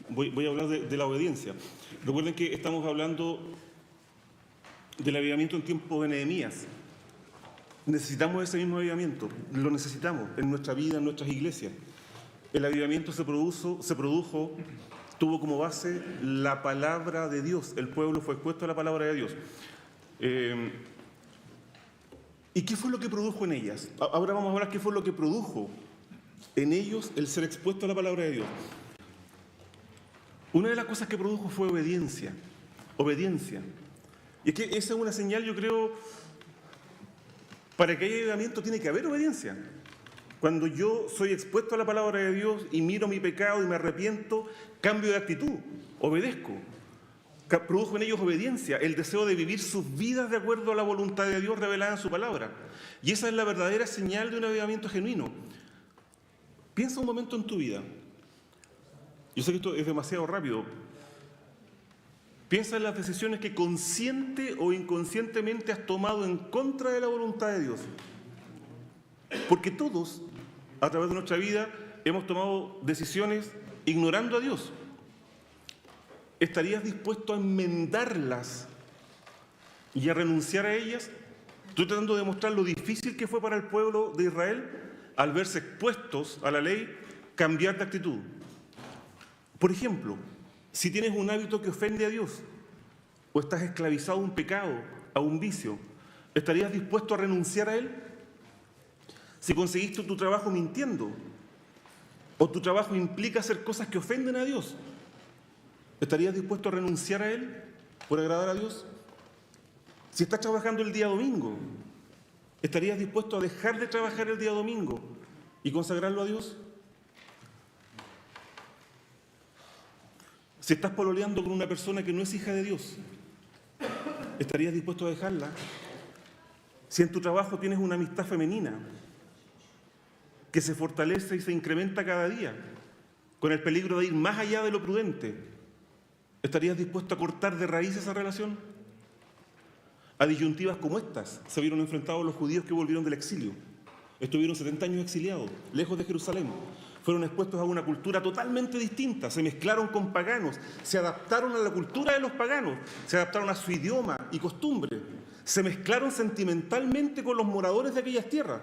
voy a hablar de la obediencia. Recuerden que estamos hablando del avivamiento en tiempo de Nehemías. Necesitamos ese mismo avivamiento, lo necesitamos en nuestra vida, en nuestras iglesias. El avivamiento se produjo, tuvo como base la palabra de Dios. El pueblo fue expuesto a la palabra de Dios. ¿Y qué fue lo que produjo en ellas? Ahora vamos a hablar qué fue lo que produjo en ellos el ser expuesto a la palabra de Dios. Una de las cosas que produjo fue obediencia. Obediencia. Y es que esa es una señal, yo creo, para que haya avivamiento tiene que haber obediencia. Cuando yo soy expuesto a la palabra de Dios y miro mi pecado y me arrepiento, cambio de actitud, obedezco. Produjo en ellos obediencia, el deseo de vivir sus vidas de acuerdo a la voluntad de Dios revelada en su palabra. Y esa es la verdadera señal de un avivamiento genuino. Piensa un momento en tu vida. Yo sé que esto es demasiado rápido. Piensa en las decisiones que consciente o inconscientemente has tomado en contra de la voluntad de Dios. Porque todos, a través de nuestra vida, hemos tomado decisiones ignorando a Dios. ¿Estarías dispuesto a enmendarlas y a renunciar a ellas? Estoy tratando de demostrar lo difícil que fue para el pueblo de Israel, al verse expuestos a la ley, cambiar de actitud. Por ejemplo, si tienes un hábito que ofende a Dios, o estás esclavizado a un pecado, a un vicio, ¿estarías dispuesto a renunciar a él? Si conseguiste tu trabajo mintiendo, o tu trabajo implica hacer cosas que ofenden a Dios, ¿estarías dispuesto a renunciar a él por agradar a Dios? Si estás trabajando el día domingo, ¿estarías dispuesto a dejar de trabajar el día domingo y consagrarlo a Dios? Si estás pololeando con una persona que no es hija de Dios, ¿estarías dispuesto a dejarla? Si en tu trabajo tienes una amistad femenina que se fortalece y se incrementa cada día, con el peligro de ir más allá de lo prudente, ¿estarías dispuesto a cortar de raíz esa relación? A disyuntivas como estas se vieron enfrentados los judíos que volvieron del exilio. Estuvieron 70 años exiliados, lejos de Jerusalén. Fueron expuestos a una cultura totalmente distinta, se mezclaron con paganos, se adaptaron a la cultura de los paganos, se adaptaron a su idioma y costumbre, se mezclaron sentimentalmente con los moradores de aquellas tierras.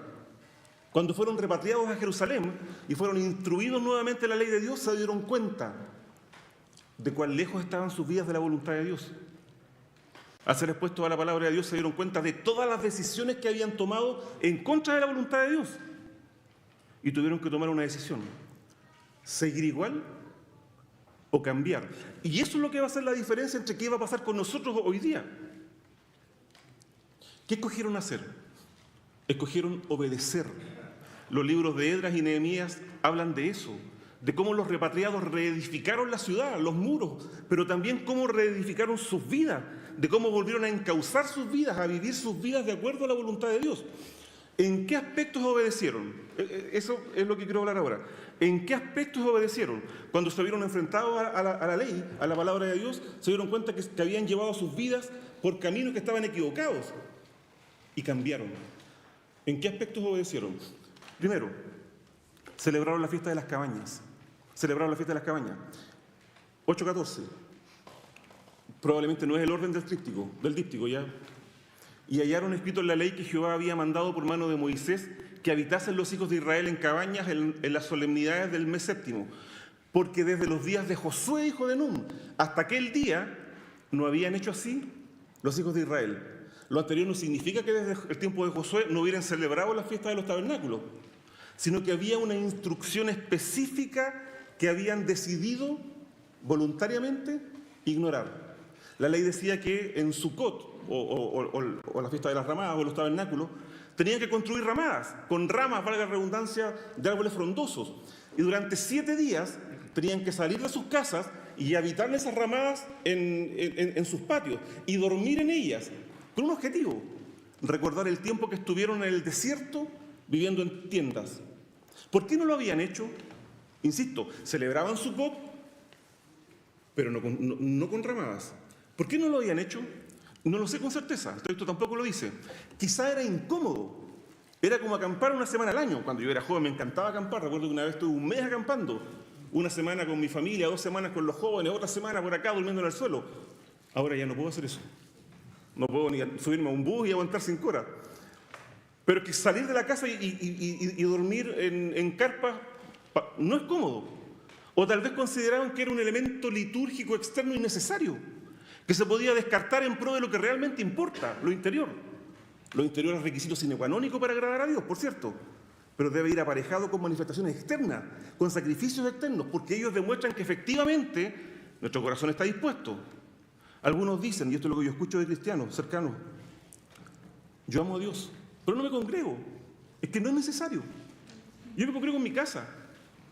Cuando fueron repatriados a Jerusalén y fueron instruidos nuevamente en la ley de Dios, se dieron cuenta de cuán lejos estaban sus vidas de la voluntad de Dios. Al ser expuestos a la palabra de Dios, se dieron cuenta de todas las decisiones que habían tomado en contra de la voluntad de Dios. Y tuvieron que tomar una decisión: seguir igual o cambiar. Y eso es lo que va a hacer la diferencia entre qué va a pasar con nosotros hoy día. ¿Qué escogieron hacer? Escogieron obedecer. Los libros de Esdras y Nehemías hablan de eso, de cómo los repatriados reedificaron la ciudad, los muros, pero también cómo reedificaron sus vidas, de cómo volvieron a encauzar sus vidas, a vivir sus vidas de acuerdo a la voluntad de Dios. ¿En qué aspectos obedecieron? Eso es lo que quiero hablar ahora. ¿En qué aspectos obedecieron? Cuando se vieron enfrentados a la ley, a la palabra de Dios, se dieron cuenta que habían llevado sus vidas por caminos que estaban equivocados y cambiaron. ¿En qué aspectos obedecieron? Primero, celebraron la fiesta de las cabañas. Celebraron la fiesta de las cabañas. 8:14. Probablemente no es el orden del díptico, ¿ya? Y hallaron escrito en la ley que Jehová había mandado por mano de Moisés que habitasen los hijos de Israel en cabañas en las solemnidades del mes séptimo, porque desde los días de Josué, hijo de Nun, hasta aquel día no habían hecho así los hijos de Israel. Lo anterior no significa que desde el tiempo de Josué no hubieran celebrado la fiesta de los tabernáculos, sino que había una instrucción específica que habían decidido voluntariamente ignorar. La ley decía que en Sucot, o la fiesta de las ramadas, o los tabernáculos, tenían que construir ramadas, con ramas, valga la redundancia, de árboles frondosos. Y durante 7 días tenían que salir de sus casas y habitar en esas ramadas en sus patios, y dormir en ellas, con un objetivo: recordar el tiempo que estuvieron en el desierto viviendo en tiendas. ¿Por qué no lo habían hecho? Insisto, celebraban Sucot, pero no con ramadas. ¿Por qué no lo habían hecho? No lo sé con certeza, esto tampoco lo dice. Quizá era incómodo, era como acampar una semana al año. Cuando yo era joven me encantaba acampar, recuerdo que una vez estuve un mes acampando, una semana con mi familia, 2 semanas con los jóvenes, otra semana por acá durmiendo en el suelo. Ahora ya no puedo hacer eso. No puedo ni subirme a un bus y aguantar 5 horas. Pero que salir de la casa y dormir en carpas no es cómodo. O tal vez consideraban que era un elemento litúrgico externo innecesario, que se podía descartar en pro de lo que realmente importa, lo interior. Lo interior es requisito sine qua non para agradar a Dios, por cierto, pero debe ir aparejado con manifestaciones externas, con sacrificios externos, porque ellos demuestran que efectivamente nuestro corazón está dispuesto. Algunos dicen, y esto es lo que yo escucho de cristianos cercanos, yo amo a Dios, pero no me congrego, es que no es necesario. Yo me congrego en mi casa,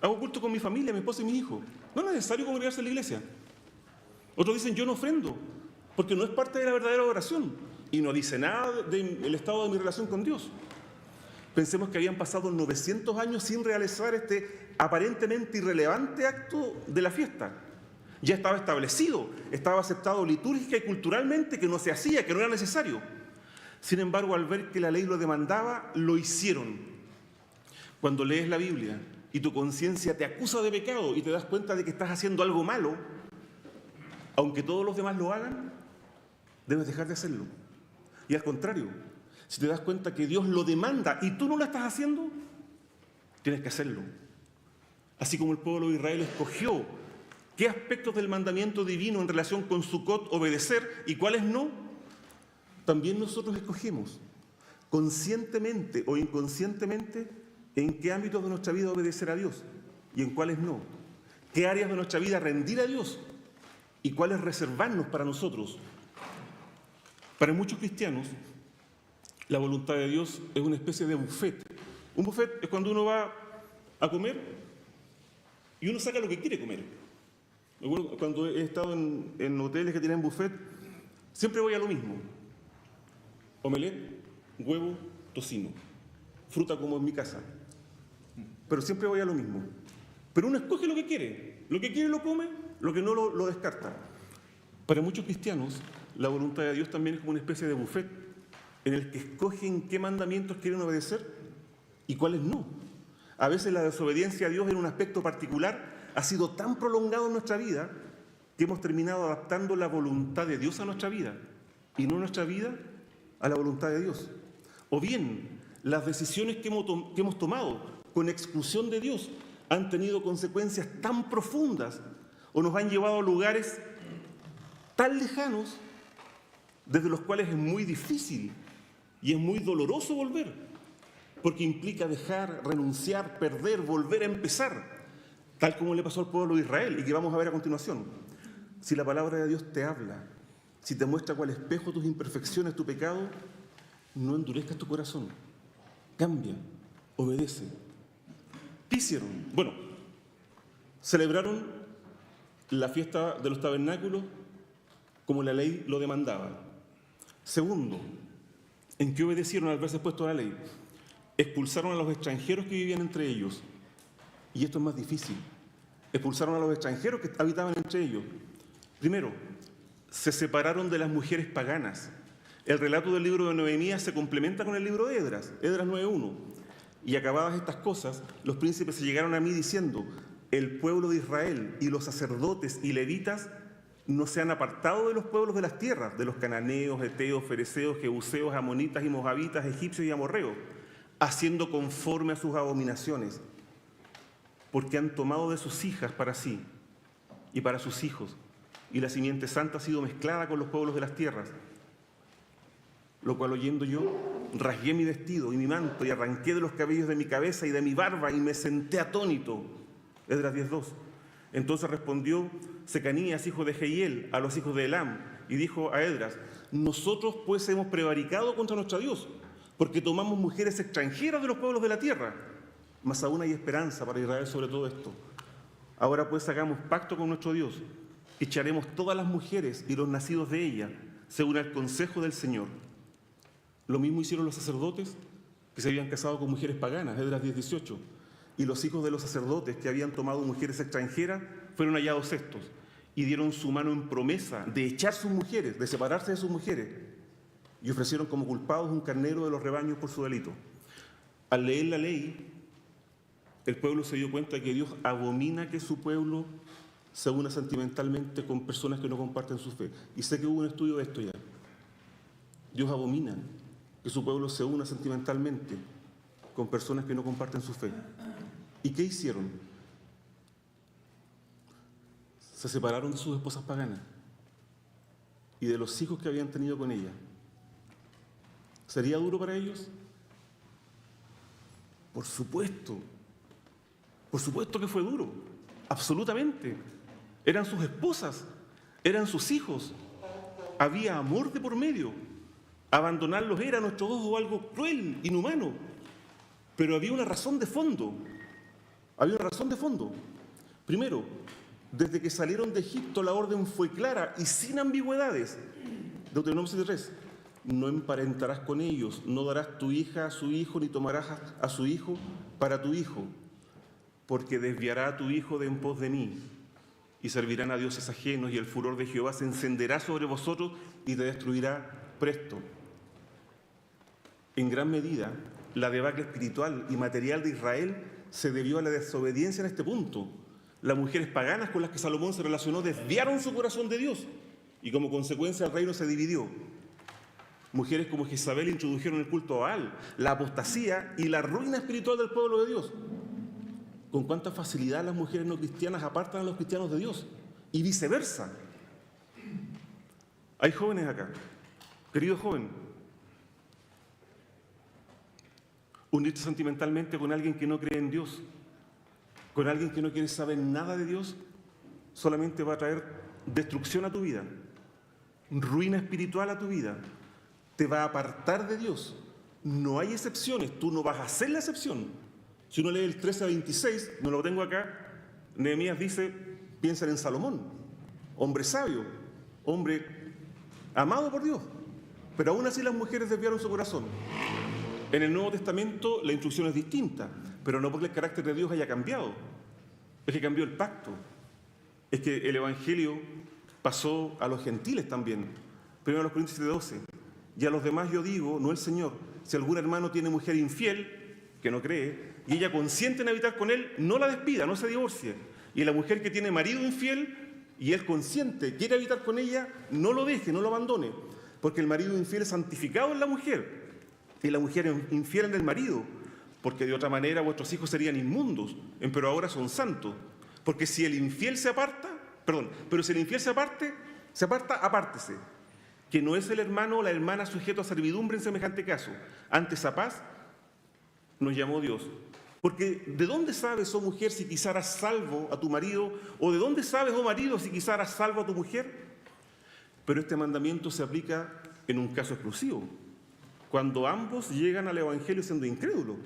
hago culto con mi familia, mi esposa y mi hijo. No es necesario congregarse en la iglesia. Otros dicen, yo no ofrendo, porque no es parte de la verdadera oración, y no dice nada del estado de mi relación con Dios. Pensemos que habían pasado 900 años sin realizar este aparentemente irrelevante acto de la fiesta. Ya estaba establecido, estaba aceptado litúrgica y culturalmente que no se hacía, que no era necesario. Sin embargo, al ver que la ley lo demandaba, lo hicieron. Cuando lees la Biblia y tu conciencia te acusa de pecado y te das cuenta de que estás haciendo algo malo, aunque todos los demás lo hagan, debes dejar de hacerlo. Y al contrario, si te das cuenta que Dios lo demanda y tú no lo estás haciendo, tienes que hacerlo. Así como el pueblo de Israel escogió qué aspectos del mandamiento divino en relación con Sucot obedecer y cuáles no, también nosotros escogemos, conscientemente o inconscientemente, en qué ámbitos de nuestra vida obedecer a Dios y en cuáles no. Qué áreas de nuestra vida rendir a Dios y cuáles reservarnos para nosotros. Para muchos cristianos, la voluntad de Dios es una especie de buffet. Un buffet es cuando uno va a comer y uno saca lo que quiere comer. Cuando he estado en hoteles que tienen buffet, siempre voy a lo mismo. Omelette, huevo, tocino. Fruta como en mi casa. Pero siempre voy a lo mismo. Pero uno escoge lo que quiere. Lo que quiere lo come, lo que no lo descarta. Para muchos cristianos, la voluntad de Dios también es como una especie de buffet en el que escogen qué mandamientos quieren obedecer y cuáles no. A veces la desobediencia a Dios en un aspecto particular ha sido tan prolongado en nuestra vida que hemos terminado adaptando la voluntad de Dios a nuestra vida y no nuestra vida a la voluntad de Dios. O bien, las decisiones que hemos tomado con exclusión de Dios han tenido consecuencias tan profundas o nos han llevado a lugares tan lejanos desde los cuales es muy difícil y es muy doloroso volver, porque implica dejar, renunciar, perder, volver a empezar, tal como le pasó al pueblo de Israel y que vamos a ver a continuación. Si la palabra de Dios te habla, si te muestra cuál espejo tus imperfecciones, tu pecado, no endurezcas tu corazón. Cambia, obedece. ¿Qué hicieron? Bueno, celebraron la fiesta de los tabernáculos como la ley lo demandaba. Segundo, ¿en qué obedecieron al verse expuesto a la ley? Expulsaron a los extranjeros que vivían entre ellos. Y esto es más difícil. Expulsaron a los extranjeros que habitaban entre ellos. Primero, se separaron de las mujeres paganas. El relato del libro de Nehemías se complementa con el libro de Esdras 9:1. Y acabadas estas cosas, los príncipes se llegaron a mí diciendo: el pueblo de Israel y los sacerdotes y levitas no se han apartado de los pueblos de las tierras, de los cananeos, heteos, fereceos, jebuseos, amonitas y moabitas, egipcios y amorreos, haciendo conforme a sus abominaciones, porque han tomado de sus hijas para sí y para sus hijos, y la simiente santa ha sido mezclada con los pueblos de las tierras. Lo cual, oyendo yo, rasgué mi vestido y mi manto y arranqué de los cabellos de mi cabeza y de mi barba y me senté atónito. Esdras 10:2. Entonces respondió Secanías, hijo de Jehiel, a los hijos de Elam, y dijo a Esdras: nosotros pues hemos prevaricado contra nuestro Dios, porque tomamos mujeres extranjeras de los pueblos de la tierra. Mas aún hay esperanza para Israel sobre todo esto. Ahora pues hagamos pacto con nuestro Dios, echaremos todas las mujeres y los nacidos de ella, según el consejo del Señor. Lo mismo hicieron los sacerdotes que se habían casado con mujeres paganas, Esdras 10:18. Y los hijos de los sacerdotes que habían tomado mujeres extranjeras fueron hallados estos y dieron su mano en promesa de echar sus mujeres, de separarse de sus mujeres, y ofrecieron como culpados un carnero de los rebaños por su delito. Al leer la ley, el pueblo se dio cuenta de que Dios abomina que su pueblo se una sentimentalmente con personas que no comparten su fe. Y sé que hubo un estudio de esto ya. Dios abomina que su pueblo se una sentimentalmente con personas que no comparten su fe. ¿Y qué hicieron? Se separaron de sus esposas paganas y de los hijos que habían tenido con ella. ¿Sería duro para ellos? Por supuesto que fue duro, absolutamente. Eran sus esposas, eran sus hijos, había amor de por medio. Abandonarlos era a nuestros ojos algo cruel, inhumano, pero había una razón de fondo. Había una razón de fondo. Primero, desde que salieron de Egipto la orden fue clara y sin ambigüedades. Deuteronomio 7:3. No emparentarás con ellos, no darás tu hija a su hijo, ni tomarás a su hijo para tu hijo, porque desviará a tu hijo de en pos de mí, y servirán a dioses ajenos, y el furor de Jehová se encenderá sobre vosotros y te destruirá presto. En gran medida, la debacle espiritual y material de Israel se debió a la desobediencia en este punto. Las mujeres paganas con las que Salomón se relacionó desviaron su corazón de Dios, y como consecuencia el reino se dividió. Mujeres como Jezabel introdujeron el culto a Baal, la apostasía y la ruina espiritual del pueblo de Dios. Con cuánta facilidad las mujeres no cristianas apartan a los cristianos de Dios y viceversa. Hay jóvenes acá. Querido joven, unirte sentimentalmente con alguien que no cree en Dios, con alguien que no quiere saber nada de Dios, solamente va a traer destrucción a tu vida, ruina espiritual a tu vida. Te va a apartar de Dios. No hay excepciones, tú no vas a ser la excepción. Si uno lee el 13-26, no lo tengo acá, Nehemías dice, piensan en Salomón, hombre sabio, hombre amado por Dios, pero aún así las mujeres desviaron su corazón. En el Nuevo Testamento la instrucción es distinta, pero no porque el carácter de Dios haya cambiado, es que cambió el pacto, es que el Evangelio pasó a los gentiles también. Primero a los Corintios 7:12. Y a los demás yo digo, no el Señor, si algún hermano tiene mujer infiel, que no cree, y ella consiente en habitar con él, no la despida, no se divorcie. Y la mujer que tiene marido infiel, y él consciente, quiere habitar con ella, no lo deje, no lo abandone. Porque el marido infiel es santificado en la mujer, y la mujer infiel en el marido, porque de otra manera vuestros hijos serían inmundos, pero ahora son santos. Porque si el infiel se aparta, pero si el infiel se aparta, apártese. Que no es el hermano o la hermana sujeto a servidumbre en semejante caso. Antes a paz nos llamó Dios. Porque ¿de dónde sabes, oh mujer, si quizá harás salvo a tu marido? ¿O de dónde sabes, oh marido, si quizá harás salvo a tu mujer? Pero este mandamiento se aplica en un caso exclusivo. Cuando ambos llegan al Evangelio siendo incrédulos.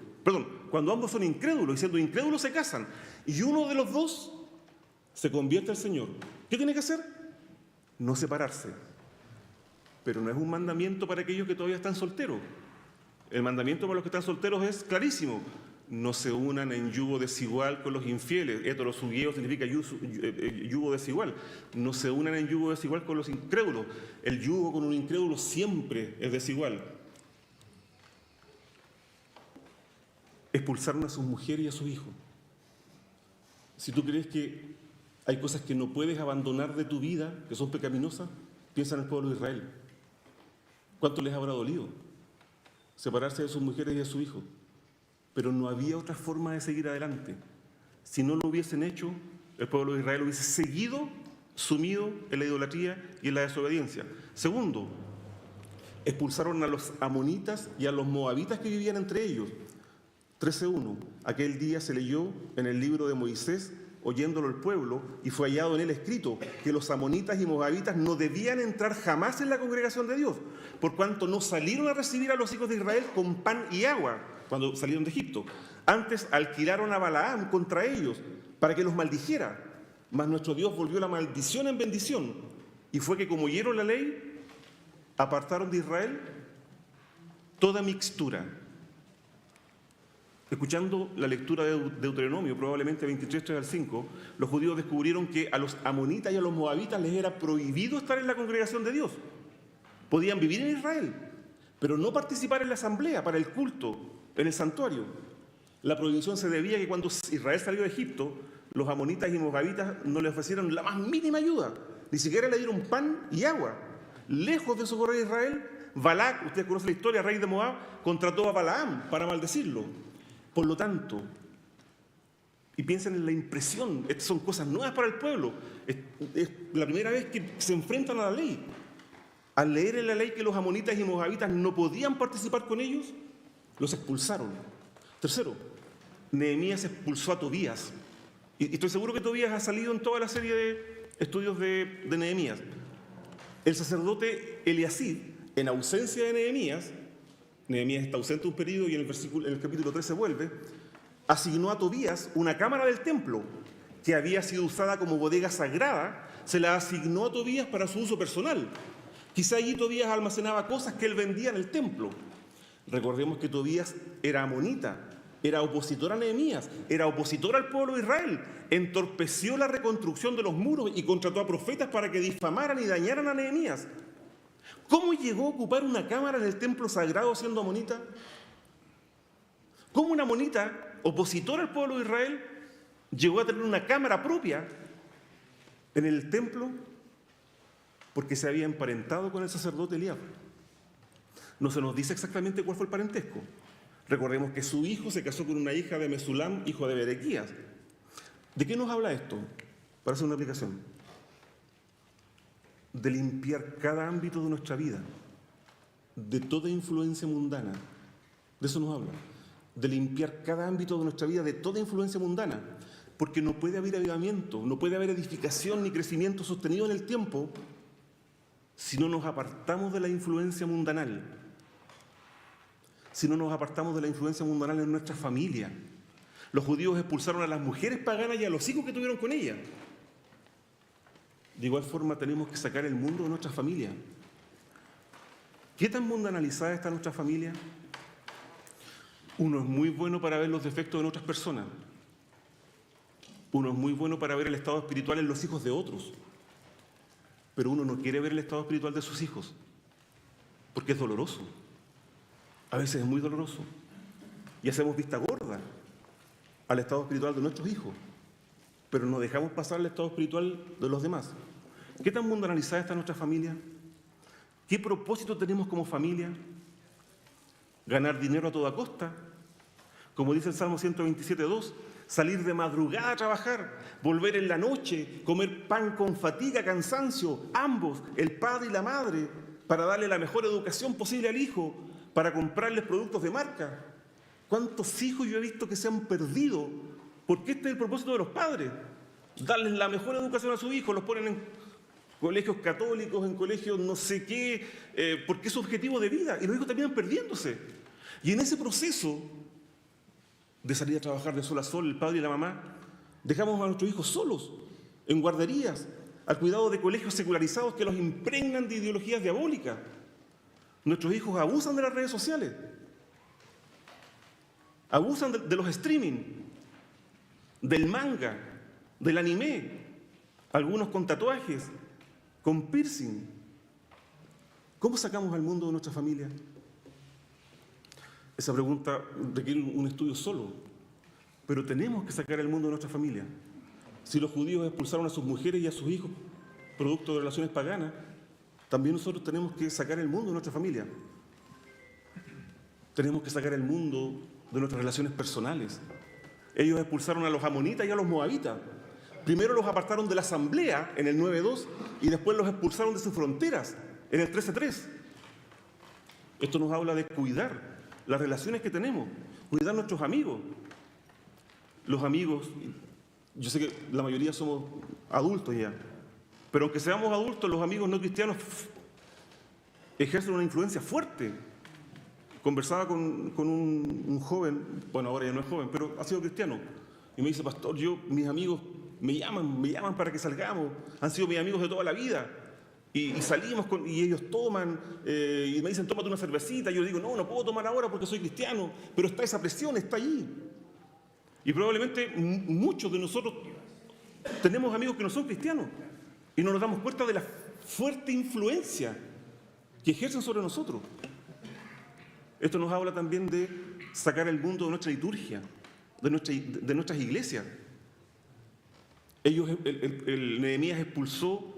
Cuando ambos son incrédulos y siendo incrédulos se casan. Y uno de los dos se convierte al Señor. ¿Qué tiene que hacer? No separarse. Pero no es un mandamiento para aquellos que todavía están solteros. El mandamiento para los que están solteros es clarísimo. No se unan en yugo desigual con los infieles. Heterosugeo significa yugo desigual. No se unan en yugo desigual con los incrédulos. El yugo con un incrédulo siempre es desigual. Expulsaron a sus mujeres y a sus hijos. Si tú crees que hay cosas que no puedes abandonar de tu vida, que son pecaminosas, piensa en el pueblo de Israel. ¿Cuánto les habrá dolido separarse de sus mujeres y de sus hijos? Pero no había otra forma de seguir adelante. Si no lo hubiesen hecho, el pueblo de Israel hubiese seguido sumido en la idolatría y en la desobediencia. Segundo, expulsaron a los amonitas y a los moabitas que vivían entre ellos. 13:1. Aquel día se leyó en el libro de Moisés, oyéndolo el pueblo, y fue hallado en él escrito que los amonitas y moabitas no debían entrar jamás en la congregación de Dios, por cuanto no salieron a recibir a los hijos de Israel con pan y agua cuando salieron de Egipto. Antes alquilaron a Balaam contra ellos para que los maldijera, mas nuestro Dios volvió la maldición en bendición, y fue que como oyeron la ley, apartaron de Israel toda mixtura. Escuchando la lectura de Deuteronomio, probablemente 23, 3-5, los judíos descubrieron que a los amonitas y a los moabitas les era prohibido estar en la congregación de Dios. Podían vivir en Israel, pero no participar en la asamblea para el culto, en el santuario. La prohibición se debía a que cuando Israel salió de Egipto, los amonitas y moabitas no le ofrecieron la más mínima ayuda, ni siquiera le dieron pan y agua. Lejos de socorrer a Israel, Balac, ustedes conocen la historia, rey de Moab, contrató a Balaam para maldecirlo. Por lo tanto, y piensen en la impresión, estas son cosas nuevas para el pueblo, es la primera vez que se enfrentan a la ley. Al leer en la ley que los amonitas y moabitas no podían participar con ellos, los expulsaron. Tercero, Nehemías expulsó a Tobías. Y estoy seguro que Tobías ha salido en toda la serie de estudios de Nehemías. El sacerdote Eliasib, en ausencia de Nehemías está ausente un periodo y en el capítulo 13 vuelve, asignó a Tobías una cámara del templo que había sido usada como bodega sagrada, se la asignó a Tobías para su uso personal. Quizá allí Tobías almacenaba cosas que él vendía en el templo. Recordemos que Tobías era amonita, era opositor a Nehemías, era opositor al pueblo de Israel, entorpeció la reconstrucción de los muros y contrató a profetas para que difamaran y dañaran a Nehemías. ¿Cómo llegó a ocupar una cámara en el templo sagrado siendo amonita? ¿Cómo una amonita, opositora al pueblo de Israel, llegó a tener una cámara propia en el templo? Porque se había emparentado con el sacerdote Eliab. No se nos dice exactamente cuál fue el parentesco. Recordemos que su hijo se casó con una hija de Mesulam, hijo de Berequías. ¿De qué nos habla esto? Para hacer una aplicación. De limpiar cada ámbito de nuestra vida, de toda influencia mundana. De eso nos habla. De limpiar cada ámbito de nuestra vida de toda influencia mundana. Porque no puede haber avivamiento, no puede haber edificación ni crecimiento sostenido en el tiempo si no nos apartamos de la influencia mundanal. Si no nos apartamos de la influencia mundanal en nuestra familia. Los judíos expulsaron a las mujeres paganas y a los hijos que tuvieron con ellas. De igual forma tenemos que sacar el mundo de nuestra familia. ¿Qué tan mundanalizada está nuestra familia? Uno es muy bueno para ver los defectos en otras personas. Uno es muy bueno para ver el estado espiritual en los hijos de otros. Pero uno no quiere ver el estado espiritual de sus hijos, porque es doloroso. A veces es muy doloroso. Y hacemos vista gorda al estado espiritual de nuestros hijos, pero no dejamos pasar el estado espiritual de los demás. ¿Qué tan mundanalizada está nuestra familia? ¿Qué propósito tenemos como familia? ¿Ganar dinero a toda costa? Como dice el Salmo 127:2, salir de madrugada a trabajar, volver en la noche, comer pan con fatiga, cansancio, ambos, el padre y la madre, para darle la mejor educación posible al hijo, para comprarles productos de marca. ¿Cuántos hijos yo he visto que se han perdido? Porque este es el propósito de los padres, darles la mejor educación a sus hijos, los ponen en colegios católicos, en colegios no sé qué, porque es su objetivo de vida, y los hijos terminan perdiéndose. Y en ese proceso de salir a trabajar de sol a sol, el padre y la mamá, dejamos a nuestros hijos solos, en guarderías, al cuidado de colegios secularizados que los impregnan de ideologías diabólicas. Nuestros hijos abusan de las redes sociales, abusan de los streaming, del manga, del anime, algunos con tatuajes, con piercing. ¿Cómo sacamos al mundo de nuestra familia? Esa pregunta requiere un estudio solo, pero tenemos que sacar el mundo de nuestra familia. Si los judíos expulsaron a sus mujeres y a sus hijos producto de relaciones paganas, también nosotros tenemos que sacar el mundo de nuestra familia. Tenemos que sacar el mundo de nuestras relaciones personales. Ellos expulsaron a los amonitas y a los moabitas. Primero los apartaron de la asamblea en el 9:2 y después los expulsaron de sus fronteras en el 13:3. Esto nos habla de cuidar las relaciones que tenemos, cuidar nuestros amigos. Los amigos, yo sé que la mayoría somos adultos ya, pero aunque seamos adultos, los amigos no cristianos ejercen una influencia fuerte. Conversaba con un joven, bueno, ahora ya no es joven, pero ha sido cristiano, y me dice: pastor, mis amigos me llaman para que salgamos, han sido mis amigos de toda la vida. Y salimos y ellos toman, y me dicen: tómate una cervecita. Y yo digo: no puedo tomar ahora porque soy cristiano, pero está esa presión, está allí. Y probablemente muchos de nosotros tenemos amigos que no son cristianos y no nos damos cuenta de la fuerte influencia que ejercen sobre nosotros. Esto nos habla también de sacar el mundo de nuestra liturgia. de nuestras iglesias. El Nehemías expulsó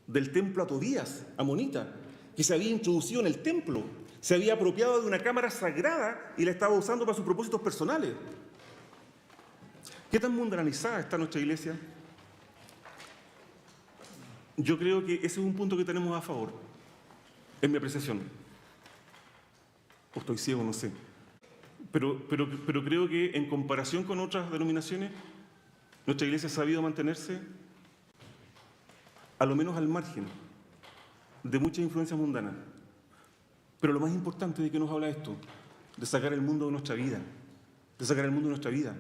del templo a Tobías, amonita, que se había introducido en el templo, se había apropiado de una cámara sagrada y la estaba usando para sus propósitos personales. ¿Qué tan mundanizada está nuestra iglesia? Yo creo que ese es un punto que tenemos a favor, en mi apreciación. O estoy ciego, no sé. Pero creo que en comparación con otras denominaciones, nuestra iglesia ha sabido mantenerse a lo menos al margen de muchas influencias mundanas. Pero lo más importante de que nos habla esto, de sacar el mundo de nuestra vida, de sacar el mundo de nuestra vida.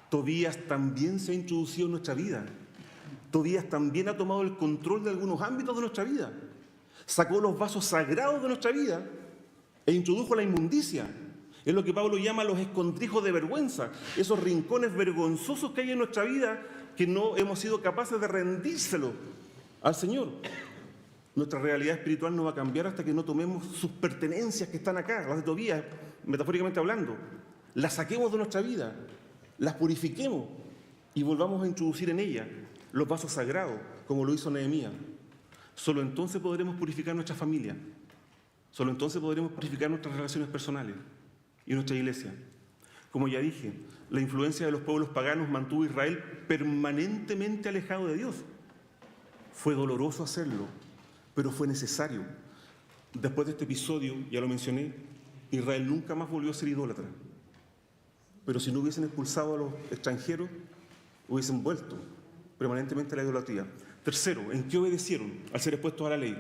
Tobías también se ha introducido en nuestra vida. Tobías también ha tomado el control de algunos ámbitos de nuestra vida. Sacó los vasos sagrados de nuestra vida e introdujo la inmundicia. Es lo que Pablo llama los escondrijos de vergüenza, esos rincones vergonzosos que hay en nuestra vida que no hemos sido capaces de rendírselo al Señor. Nuestra realidad espiritual no va a cambiar hasta que no tomemos sus pertenencias que están acá, las de Tobías, metafóricamente hablando, las saquemos de nuestra vida, las purifiquemos y volvamos a introducir en ella los vasos sagrados, como lo hizo Nehemías. Solo entonces podremos purificar nuestra familia, solo entonces podremos purificar nuestras relaciones personales y nuestra iglesia. Como ya dije, la influencia de los pueblos paganos mantuvo a Israel permanentemente alejado de Dios. Fue doloroso hacerlo, pero fue necesario. Después de este episodio, ya lo mencioné, Israel nunca más volvió a ser idólatra. Pero si no hubiesen expulsado a los extranjeros, hubiesen vuelto permanentemente a la idolatría. Tercero, ¿en qué obedecieron al ser expuestos a la ley?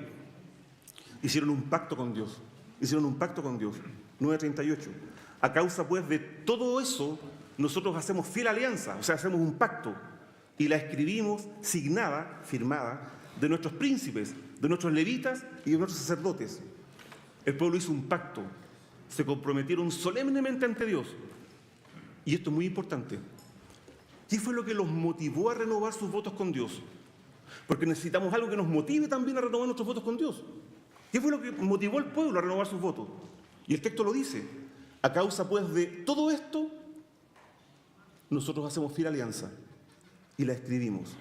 Hicieron un pacto con Dios. Hicieron un pacto con Dios. 9:38. A causa pues de todo eso, nosotros hacemos fiel alianza, o sea, hacemos un pacto y la escribimos signada, firmada, de nuestros príncipes, de nuestros levitas y de nuestros sacerdotes. El pueblo hizo un pacto, se comprometieron solemnemente ante Dios. Y esto es muy importante. ¿Qué fue lo que los motivó a renovar sus votos con Dios? Porque necesitamos algo que nos motive también a renovar nuestros votos con Dios. ¿Qué fue lo que motivó al pueblo a renovar sus votos? Y el texto lo dice. A causa pues de todo esto, nosotros hacemos fiel alianza y la escribimos.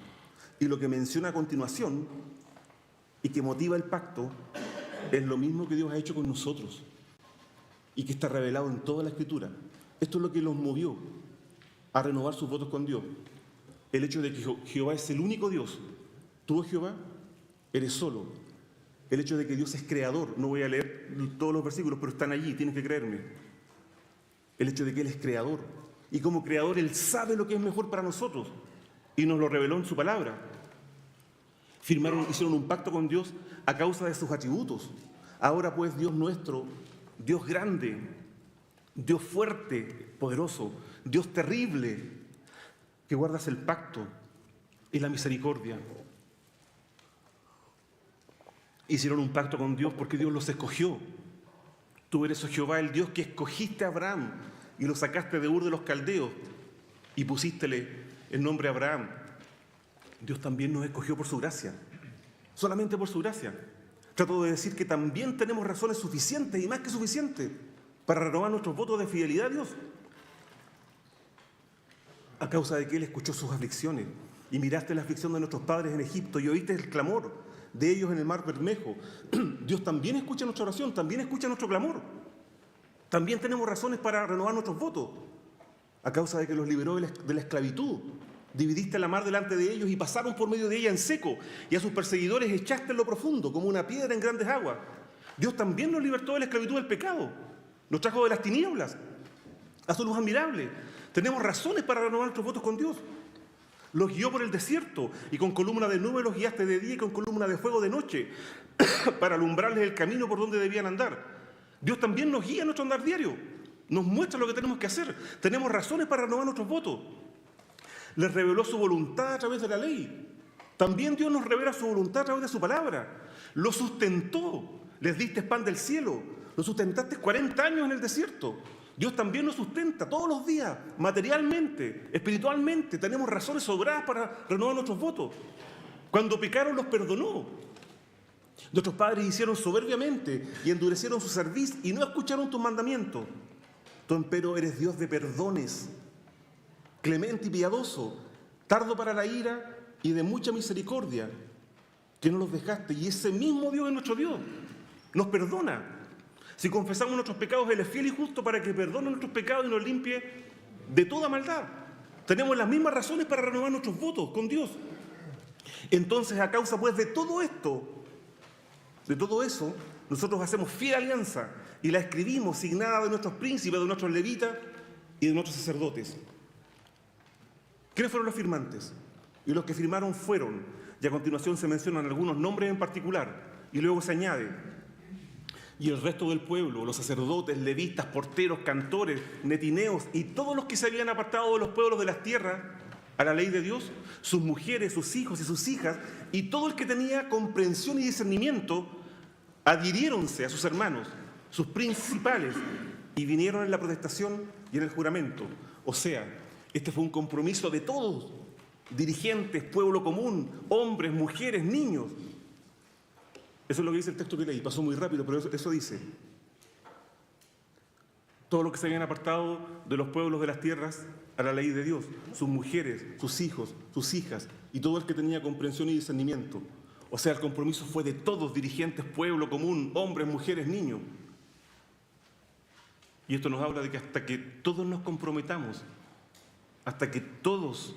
Y lo que menciona a continuación y que motiva el pacto es lo mismo que Dios ha hecho con nosotros y que está revelado en toda la Escritura. Esto es lo que los movió a renovar sus votos con Dios. El hecho de que Jehová es el único Dios. Tú, Jehová, eres solo. El hecho de que Dios es creador. No voy a leer todos los versículos, pero están allí, tienes que creerme. El hecho de que Él es creador. Y como creador, Él sabe lo que es mejor para nosotros. Y nos lo reveló en su palabra. Hicieron un pacto con Dios a causa de sus atributos. Ahora pues, Dios nuestro, Dios grande, Dios fuerte, poderoso, Dios terrible, que guardas el pacto y la misericordia. Hicieron un pacto con Dios porque Dios los escogió. Tú eres, oh Jehová, el Dios que escogiste a Abraham y lo sacaste de Ur de los Caldeos y pusístele el nombre Abraham. Dios también nos escogió por su gracia, solamente por su gracia. Trato de decir que también tenemos razones suficientes y más que suficientes para renovar nuestros votos de fidelidad a Dios. A causa de que Él escuchó sus aflicciones y miraste la aflicción de nuestros padres en Egipto y oíste el clamor de ellos en el mar Bermejo. Dios también escucha nuestra oración, también escucha nuestro clamor. También tenemos razones para renovar nuestros votos. A causa de que los liberó de la esclavitud, dividiste la mar delante de ellos y pasaron por medio de ella en seco, y a sus perseguidores echaste en lo profundo, como una piedra en grandes aguas. Dios también nos libertó de la esclavitud del pecado, nos trajo de las tinieblas a su luz admirable. Tenemos razones para renovar nuestros votos con Dios. Los guió por el desierto y con columna de nube los guiaste de día y con columna de fuego de noche para alumbrarles el camino por donde debían andar. Dios también nos guía en nuestro andar diario, nos muestra lo que tenemos que hacer. Tenemos razones para renovar nuestros votos. Les reveló su voluntad a través de la ley. También Dios nos revela su voluntad a través de su palabra. Lo sustentó, les diste pan del cielo, lo sustentaste 40 años en el desierto. Dios también nos sustenta todos los días, materialmente, espiritualmente. Tenemos razones sobradas para renovar nuestros votos. Cuando pecaron los perdonó. Nuestros padres hicieron soberbiamente y endurecieron su cerviz y no escucharon tus mandamientos. Tú, empero, eres Dios de perdones clemente y piadoso, tardo para la ira y de mucha misericordia, que no los dejaste. Y ese mismo Dios es nuestro Dios, nos perdona. Si confesamos nuestros pecados, Él es fiel y justo para que perdone nuestros pecados y nos limpie de toda maldad. Tenemos las mismas razones para renovar nuestros votos con Dios. Entonces, a causa pues de todo esto, de todo eso, nosotros hacemos fiel alianza y la escribimos signada de nuestros príncipes, de nuestros levitas y de nuestros sacerdotes. ¿Quiénes fueron los firmantes? Y los que firmaron fueron, y a continuación se mencionan algunos nombres en particular, y luego se añade, y el resto del pueblo, los sacerdotes, levitas, porteros, cantores, netineos y todos los que se habían apartado de los pueblos de las tierras a la ley de Dios, sus mujeres, sus hijos y sus hijas, y todo el que tenía comprensión y discernimiento, adhiriéronse a sus hermanos, sus principales, y vinieron en la protestación y en el juramento. O sea, este fue un compromiso de todos, dirigentes, pueblo común, hombres, mujeres, niños. Eso es lo que dice el texto que leí, pasó muy rápido, pero eso dice. Todos los que se habían apartado de los pueblos de las tierras a la ley de Dios, sus mujeres, sus hijos, sus hijas, y todo el que tenía comprensión y discernimiento. O sea, el compromiso fue de todos, dirigentes, pueblo común, hombres, mujeres, niños. Y esto nos habla de que hasta que todos nos comprometamos, hasta que todos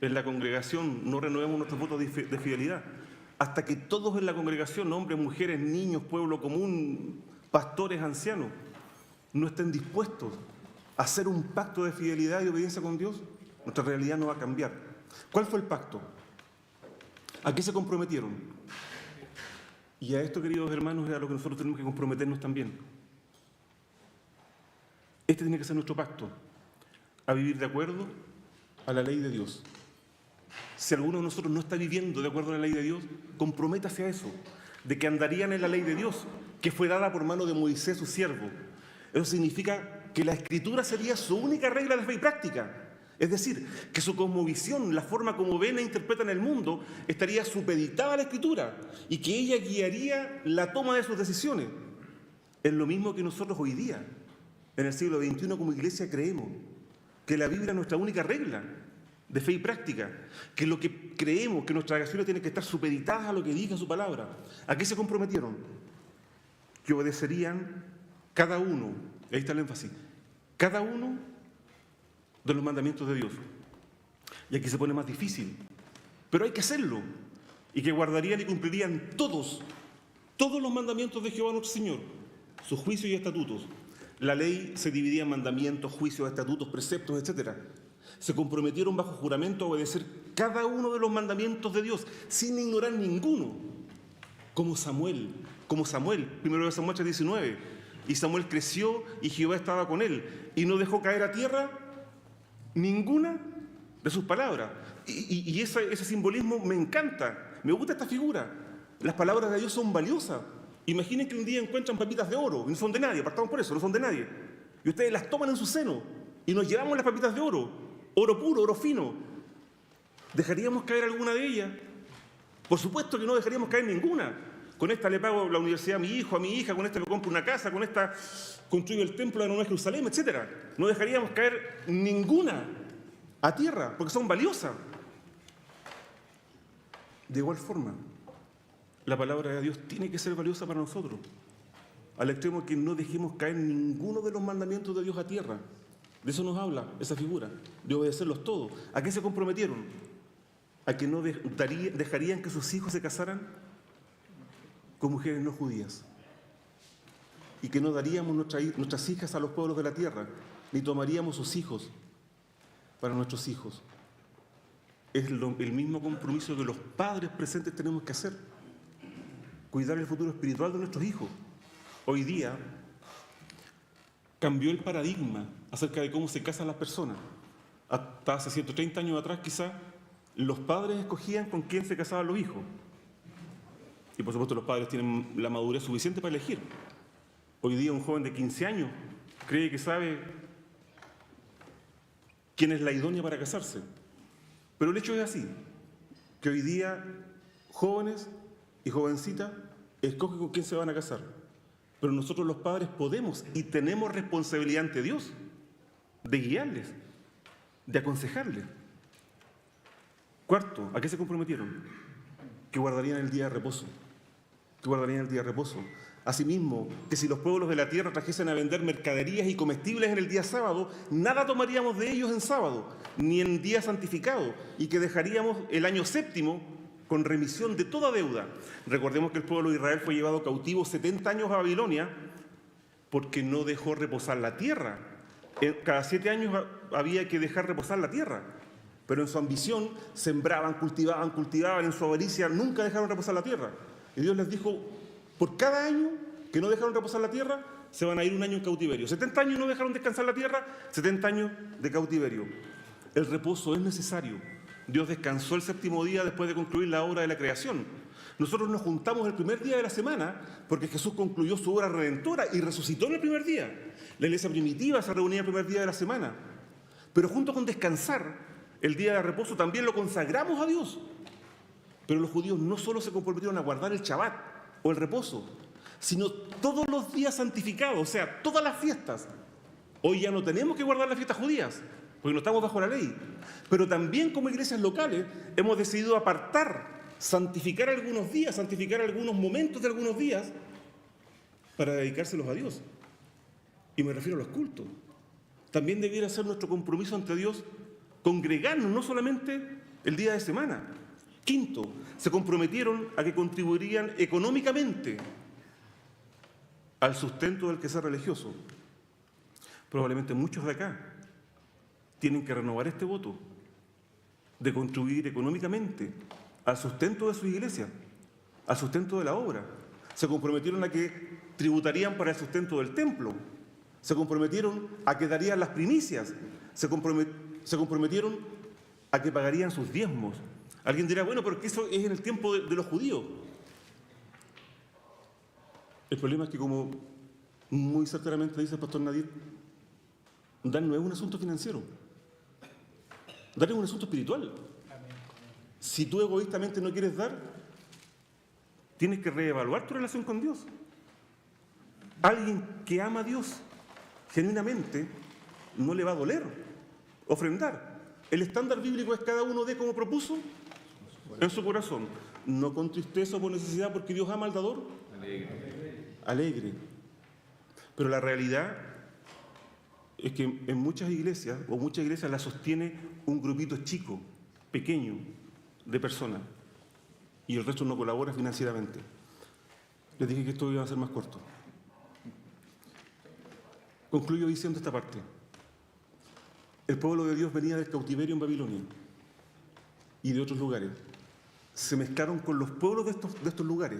en la congregación no renovemos nuestros votos de fidelidad, hasta que todos en la congregación, hombres, mujeres, niños, pueblo común, pastores, ancianos, no estén dispuestos a hacer un pacto de fidelidad y obediencia con Dios, nuestra realidad no va a cambiar. ¿Cuál fue el pacto? ¿A qué se comprometieron? Y a esto, queridos hermanos, es a lo que nosotros tenemos que comprometernos también. Este tiene que ser nuestro pacto, a vivir de acuerdo a la ley de Dios. Si alguno de nosotros no está viviendo de acuerdo a la ley de Dios, comprométase a eso, de que andarían en la ley de Dios, que fue dada por mano de Moisés, su siervo. Eso significa que la Escritura sería su única regla de fe y práctica. Es decir, que su cosmovisión, la forma como ven e interpretan el mundo, estaría supeditada a la Escritura y que ella guiaría la toma de sus decisiones. Es lo mismo que nosotros hoy día, en el siglo XXI, como iglesia creemos, que la Biblia es nuestra única regla de fe y práctica, que lo que creemos, que nuestras acciones tienen que estar supeditadas a lo que diga su palabra. ¿A qué se comprometieron? Que obedecerían cada uno, ahí está el énfasis, cada uno de los mandamientos de Dios. Y aquí se pone más difícil, pero hay que hacerlo, y que guardarían y cumplirían todos los mandamientos de Jehová nuestro Señor, sus juicios y estatutos. La ley se dividía en mandamientos, juicios, estatutos, preceptos, etc. Se comprometieron bajo juramento a obedecer cada uno de los mandamientos de Dios, sin ignorar ninguno, como Samuel, 1 Samuel 3:19. Y Samuel creció y Jehová estaba con él, y no dejó caer a tierra ninguna de sus palabras. Y ese simbolismo me encanta, me gusta esta figura. Las palabras de Dios son valiosas. Imaginen que un día encuentran papitas de oro, y no son de nadie, partamos por eso, no son de nadie. Y ustedes las toman en su seno, y nos llevamos las papitas de oro puro, oro fino. ¿Dejaríamos caer alguna de ellas? Por supuesto que no dejaríamos caer ninguna. Con esta le pago la universidad a mi hijo, a mi hija, con esta me compro una casa, con esta construyo el templo de Nueva Jerusalén, etc. No dejaríamos caer ninguna a tierra, porque son valiosas. De igual forma, la palabra de Dios tiene que ser valiosa para nosotros, al extremo que no dejemos caer ninguno de los mandamientos de Dios a tierra. De eso nos habla esa figura, de obedecerlos todos. ¿A qué se comprometieron? A que no dejarían que sus hijos se casaran con mujeres no judías, y que no daríamos nuestras hijas a los pueblos de la tierra, ni tomaríamos sus hijos para nuestros hijos. Es el mismo compromiso que los padres presentes tenemos que hacer, cuidar el futuro espiritual de nuestros hijos. Hoy día cambió el paradigma acerca de cómo se casan las personas. Hasta hace 130 años atrás, quizá, los padres escogían con quién se casaban los hijos. Y por supuesto los padres tienen la madurez suficiente para elegir. Hoy día un joven de 15 años cree que sabe quién es la idónea para casarse. Pero el hecho es así, que hoy día jóvenes y jovencitas escogen con quién se van a casar. Pero nosotros los padres podemos y tenemos responsabilidad ante Dios de guiarles. de aconsejarle. Cuarto, ¿a qué se comprometieron? Que guardarían el día de reposo. Que guardarían el día de reposo. Asimismo, que si los pueblos de la tierra trajesen a vender mercaderías y comestibles en el día sábado, nada tomaríamos de ellos en sábado, ni en día santificado, y que dejaríamos el año séptimo con remisión de toda deuda. Recordemos que el pueblo de Israel fue llevado cautivo 70 años a Babilonia porque no dejó reposar la tierra. Cada 7 años había que dejar reposar la tierra, pero en su ambición sembraban, cultivaban, en su avaricia nunca dejaron reposar la tierra. Y Dios les dijo, por cada año que no dejaron reposar la tierra, se van a ir un año en cautiverio. 70 años no dejaron descansar la tierra, 70 años de cautiverio. El reposo es necesario. Dios descansó el séptimo día después de concluir la obra de la creación. Nosotros nos juntamos el primer día de la semana porque Jesús concluyó su obra redentora y resucitó en el primer día. La iglesia primitiva se reunía el primer día de la semana. Pero junto con descansar, el día de reposo también lo consagramos a Dios. Pero los judíos no solo se comprometieron a guardar el Shabbat o el reposo, sino todos los días santificados, o sea, todas las fiestas. Hoy ya no tenemos que guardar las fiestas judías, porque no estamos bajo la ley. Pero también como iglesias locales hemos decidido apartar, santificar algunos días, santificar algunos momentos de algunos días para dedicárselos a Dios. Y me refiero a los cultos. También debiera ser nuestro compromiso ante Dios congregarnos, no solamente el día de semana. Quinto, se comprometieron a que contribuirían económicamente al sustento del quehacer religioso. Probablemente muchos de acá tienen que renovar este voto de contribuir económicamente al sustento de su iglesia, al sustento de la obra. Se comprometieron a que tributarían para el sustento del templo. Se comprometieron a que darían las primicias. Se comprometieron a que pagarían sus diezmos. Alguien dirá, bueno, porque eso es en el tiempo de los judíos. El problema es que, como muy certeramente dice el pastor Nadir, dar no es un asunto financiero. Dar es un asunto espiritual. Si tú egoístamente no quieres dar, tienes que reevaluar tu relación con Dios. Alguien que ama a Dios genuinamente no le va a doler ofrendar. El estándar bíblico es cada uno dé como propuso en su corazón, no con tristeza o por necesidad, porque Dios ama al dador alegre. Pero la realidad es que en muchas iglesias la sostiene un grupito chico, pequeño, de personas, y el resto no colabora financieramente. Les dije que esto iba a ser más corto. Concluyo diciendo esta parte. El pueblo de Dios venía del cautiverio en Babilonia y de otros lugares. Se mezclaron con los pueblos de estos lugares.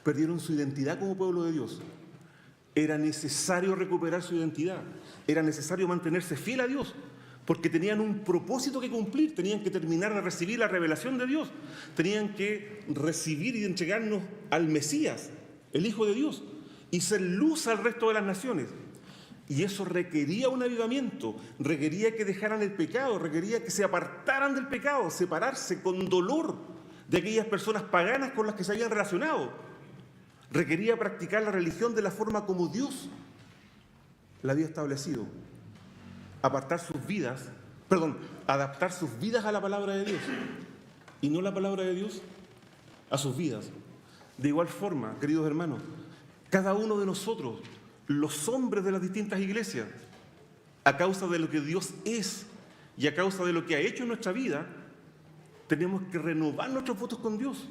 Perdieron su identidad como pueblo de Dios. Era necesario recuperar su identidad. Era necesario mantenerse fiel a Dios, porque tenían un propósito que cumplir. Tenían que terminar de recibir la revelación de Dios. Tenían que recibir y entregarnos al Mesías, el Hijo de Dios, y ser luz al resto de las naciones. Y eso requería un avivamiento, requería que dejaran el pecado, requería que se apartaran del pecado, separarse con dolor de aquellas personas paganas con las que se habían relacionado. Requería practicar la religión de la forma como Dios la había establecido. Adaptar sus vidas a la palabra de Dios y no la palabra de Dios a sus vidas. De igual forma, queridos hermanos, cada uno de nosotros, los hombres de las distintas iglesias, a causa de lo que Dios es y a causa de lo que ha hecho en nuestra vida, tenemos que renovar nuestros votos con Dios.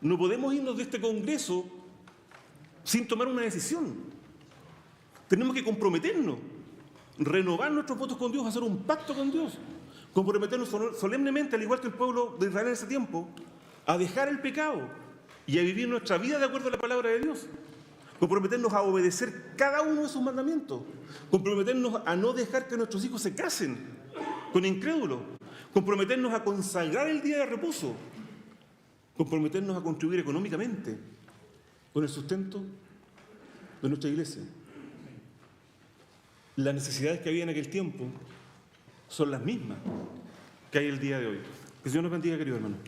No podemos irnos de este congreso sin tomar una decisión. Tenemos que comprometernos, renovar nuestros votos con Dios, hacer un pacto con Dios, comprometernos solemnemente, al igual que el pueblo de Israel en ese tiempo, a dejar el pecado y a vivir nuestra vida de acuerdo a la palabra de Dios. Comprometernos a obedecer cada uno de sus mandamientos. Comprometernos a no dejar que nuestros hijos se casen con incrédulos. Comprometernos a consagrar el día de reposo. Comprometernos a contribuir económicamente con el sustento de nuestra iglesia. Las necesidades que había en aquel tiempo son las mismas que hay el día de hoy. Que el Señor nos bendiga, queridos hermanos.